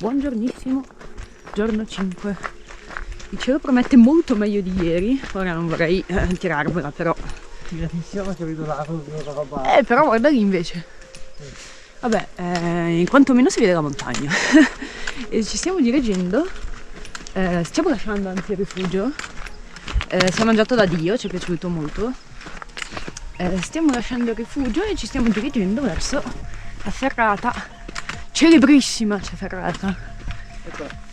Buongiornissimo, giorno 5. Il cielo promette molto meglio di ieri. Ora non vorrei tirarvela, però però guarda lì invece. Vabbè, quantomeno si vede la montagna. E ci stiamo dirigendo, stiamo lasciando anzi il rifugio. Si è mangiato da Dio, ci è piaciuto molto. Stiamo lasciando il rifugio e ci stiamo dirigendo verso la ferrata celebrissima, c'è ferrata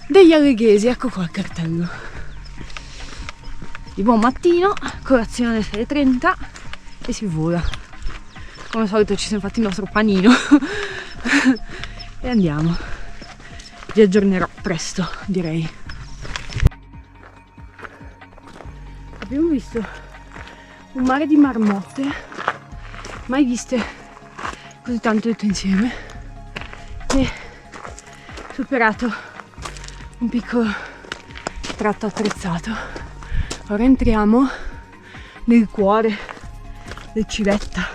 degli Alleghesi. Ecco qua il cartello. Di buon mattino, colazione alle 6:30 e si vola. Come al solito ci siamo fatti il nostro panino e andiamo. Vi aggiornerò presto, direi. Abbiamo visto un mare di marmotte, mai viste così tanto tutte insieme, e superato un piccolo tratto attrezzato. Ora entriamo nel cuore del Civetta.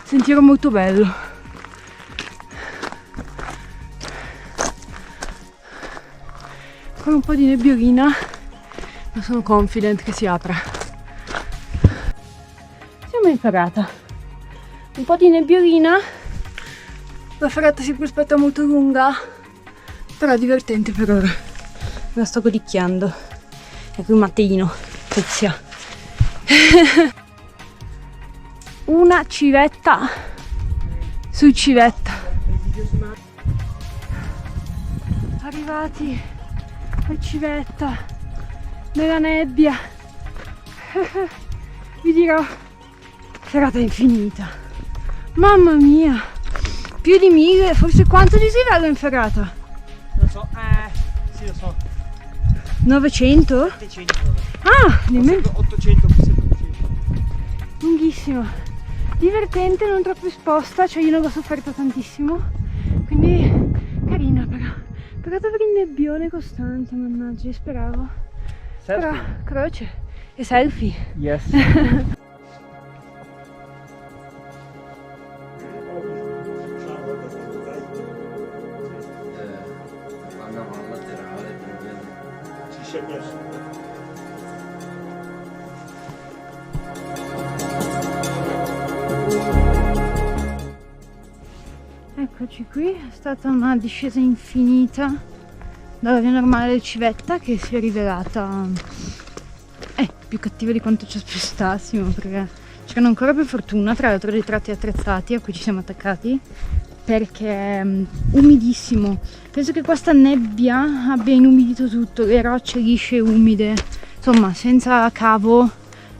Sentiero molto bello. Con un po' di nebbiolina, ma sono confident che si apra. Siamo in ferrata. Un po' di nebbiolina, la ferrata si prospetta molto lunga, però divertente per ora. La sto godicchiando. Ecco il Matteino, Tizia. Una civetta su Civetta. Arrivati a Civetta, nella nebbia. Vi dirò, serata infinita. Mamma mia, più di 1000, forse quanto dislivello in ferrata? Lo so, sì lo so. 900? 700. Ah, nemmeno. 800, forse 800. Lunghissimo. Divertente, non troppo esposta, cioè io non l'ho sofferto tantissimo. Quindi carina però. Però per il nebbione costante, mannaggia, speravo. Selfie. Però, croce. E selfie. Yes. Eccoci qui, è stata una discesa infinita dalla via normale del Civetta, che si è rivelata più cattiva di quanto ci aspettassimo, perché c'erano ancora, per fortuna, tra l'altro, dei tratti attrezzati a cui ci siamo attaccati, perché è umidissimo. Penso che questa nebbia abbia inumidito tutto, le rocce lisce e umide, insomma senza cavo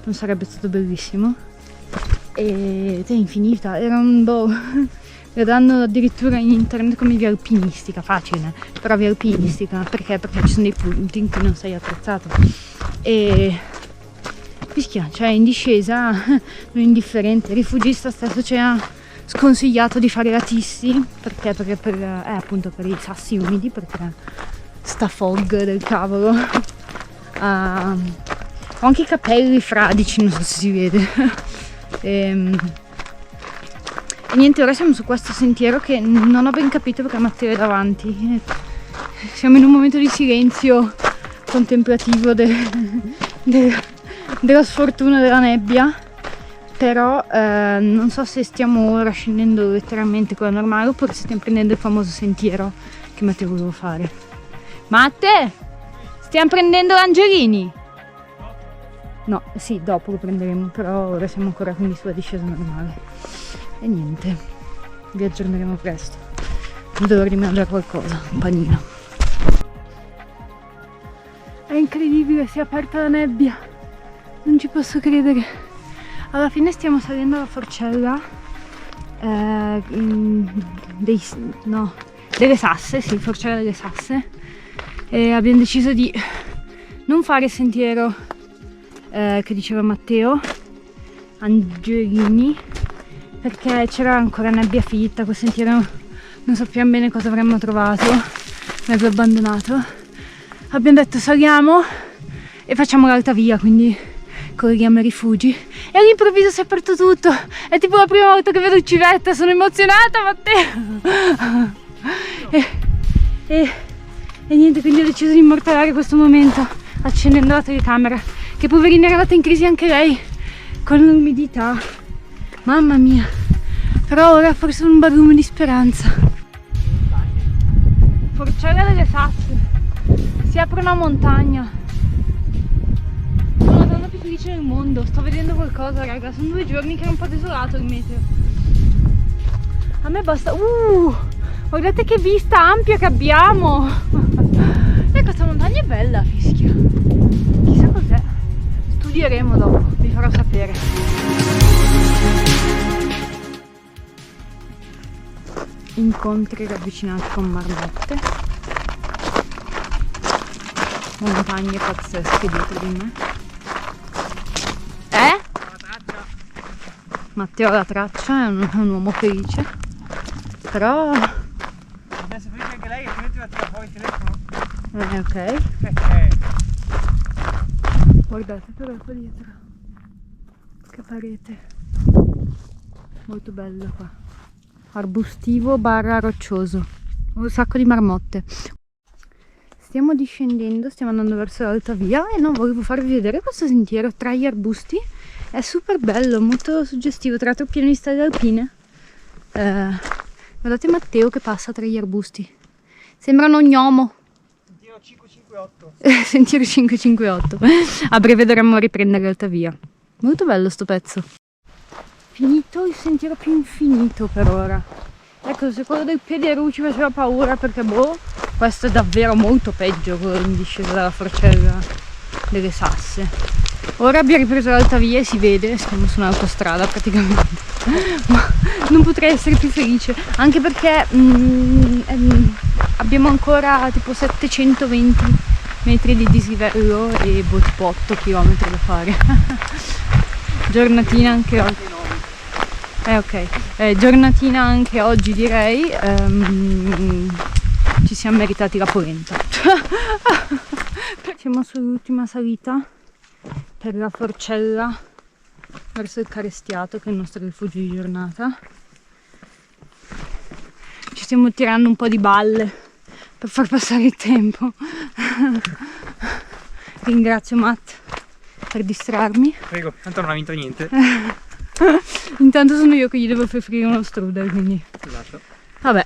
non sarebbe stato bellissimo. Ed è infinita, era un la danno addirittura in internet come via alpinistica, facile, però via alpinistica, perché ci sono dei punti in cui non sei attrezzato. E fischia, cioè in discesa non indifferente. Il rifugista stesso ci ha sconsigliato di fare la tissi, perché appunto per i sassi umidi, perché sta fog del cavolo. Ho anche i capelli fradici, non so se si vede. E niente, ora siamo su questo sentiero che non ho ben capito perché Matteo è davanti. Siamo in un momento di silenzio contemplativo della sfortuna della nebbia, però non so se stiamo ora scendendo letteralmente con la normale oppure se stiamo prendendo il famoso sentiero che Matteo voleva fare. Matte! Stiamo prendendo l'Angelini? No, sì, dopo lo prenderemo, però ora siamo ancora quindi sulla discesa normale. E niente, vi aggiorneremo presto. Non devo rimangiare qualcosa, un panino. È incredibile, si è aperta la nebbia. Non ci posso credere. Alla fine stiamo salendo la forcella delle Sasse, sì, forcella delle Sasse. E abbiamo deciso di non fare il sentiero che diceva Matteo, Angelini, perché c'era ancora nebbia fitta, quel sentiero non sappiamo bene cosa avremmo trovato, mezzo abbandonato. Abbiamo detto saliamo e facciamo l'alta via, quindi corriamo ai rifugi e all'improvviso si è aperto tutto. È tipo la prima volta che vedo il civetta, sono emozionata, Matteo! E niente, quindi ho deciso di immortalare questo momento accendendo la telecamera, che poverina è arrivata in crisi anche lei con l'umidità. Mamma mia, però ora forse un barlume di speranza. Forcella delle Sasse, si apre una montagna. Sono la donna più felice del mondo, sto vedendo qualcosa, raga. Sono 2 giorni che è un po' desolato il meteo. A me basta. Guardate che vista ampia che abbiamo. E questa montagna è bella, fischia. Chissà cos'è. Studieremo dopo, vi farò sapere. Incontri ravvicinati con marmotte. Montagne pazzesche dietro di me. Matteo la traccia, è un uomo felice. Però... Adesso felice anche lei, altrimenti va a tirare fuori il telefono. Ok. Guardate però qua dietro. Che parete. Molto bello qua. Arbustivo barra roccioso. Un sacco di marmotte. Stiamo discendendo, stiamo andando verso l'alta via e non volevo farvi vedere questo sentiero tra gli arbusti. È super bello, molto suggestivo, tra l'altro pieno di stelle alpine. Guardate Matteo che passa tra gli arbusti. Sembra un gnomo. Sentiero 558. Sentiero 558. A breve dovremmo riprendere l'alta via. Molto bello sto pezzo. Finito il sentiero più infinito per ora. Ecco, se quello del Piederu ci faceva paura perché boh, questo è davvero molto peggio, quello in discesa dalla Forcella delle Sasse. Ora abbiamo ripreso l'alta via e si vede, siamo su un'autostrada praticamente. Ma non potrei essere più felice, anche perché abbiamo ancora tipo 720 metri di dislivello e tipo 8 km da fare. Giornatina anche oggi. Giornatina anche oggi direi. Ci siamo meritati la polenta. Siamo sull'ultima salita per la Forcella verso il Carestiato, che è il nostro rifugio di giornata. Ci stiamo tirando un po' di balle per far passare il tempo. Ringrazio Matt per distrarmi. Prego, tanto non ha vinto niente. Intanto sono io che gli devo offrire uno strudel, quindi... Esatto. Vabbè.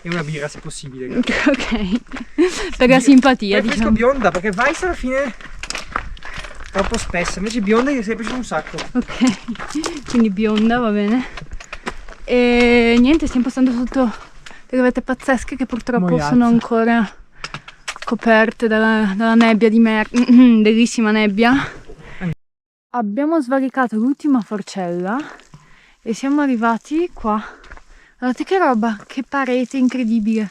E una birra se possibile. Ok. Per la simpatia, Preferisco diciamo. bionda, perché Weiss alla fine... troppo spessa, invece bionda gli è sempre piaciuto un sacco. Ok, quindi bionda, va bene. E niente, stiamo passando sotto delle vette pazzesche che purtroppo Moiazza. sono ancora coperte dalla nebbia di merda, bellissima nebbia. Abbiamo svalicato l'ultima Forcella e siamo arrivati qua. Guardate che roba, che parete incredibile.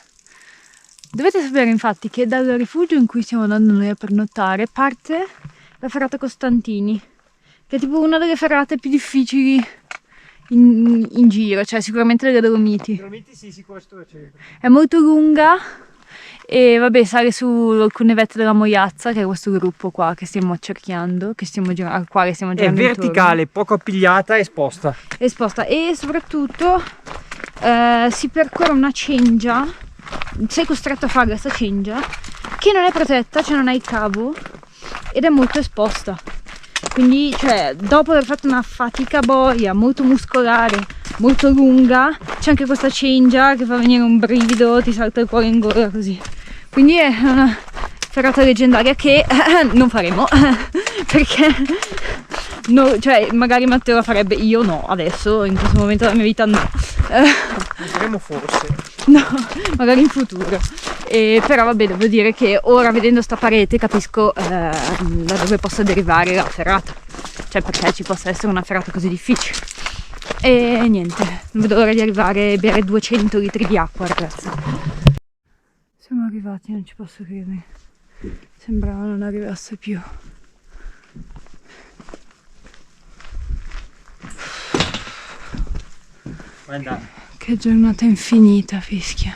Dovete sapere infatti che dal rifugio in cui stiamo andando noi a pernottare parte la ferrata Costantini, che è tipo una delle ferrate più difficili in giro, cioè sicuramente delle Dolomiti. Dolomiti sì, sicuro c'è. È molto lunga e vabbè, sale su alcune vette della Moiazza, che è questo gruppo qua che stiamo cerchiando, al quale stiamo girando È verticale, poco appigliata e esposta. esposta, e soprattutto si percorre una cengia, sei costretto a fare questa cengia che non è protetta, cioè non hai il cavo ed è molto esposta, quindi cioè dopo aver fatto una fatica boia molto muscolare, molto lunga, c'è anche questa cengia che fa venire un brivido, ti salta il cuore in gola così. Quindi è una ferrata leggendaria che non faremo perché no, cioè magari Matteo la farebbe, io no, adesso in questo momento della mia vita no. Lo faremo forse. No, magari in futuro. Però vabbè, devo dire che ora vedendo sta parete capisco da dove possa derivare la ferrata, cioè perché ci possa essere una ferrata così difficile. E niente, non vedo l'ora di arrivare e bere 200 litri di acqua, ragazzi. Siamo arrivati, non ci posso credere. Sembrava non arrivasse più. Guarda. Che giornata infinita, fischia.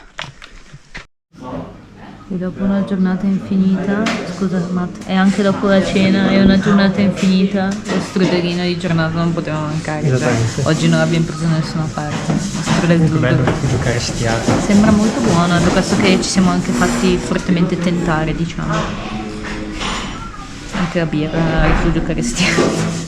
E dopo una giornata infinita, scusa Matt, e anche dopo la cena è una giornata infinita, lo strudelino di giornata non poteva mancare. Esattamente. Oggi non l'abbiamo preso da nessuna parte. Lo strudel Molto bello crudo. anche giocare stiato. Sembra molto buono, per questo che ci siamo anche fatti fortemente tentare, diciamo. Anche la birra, il rifugio eucaristiano.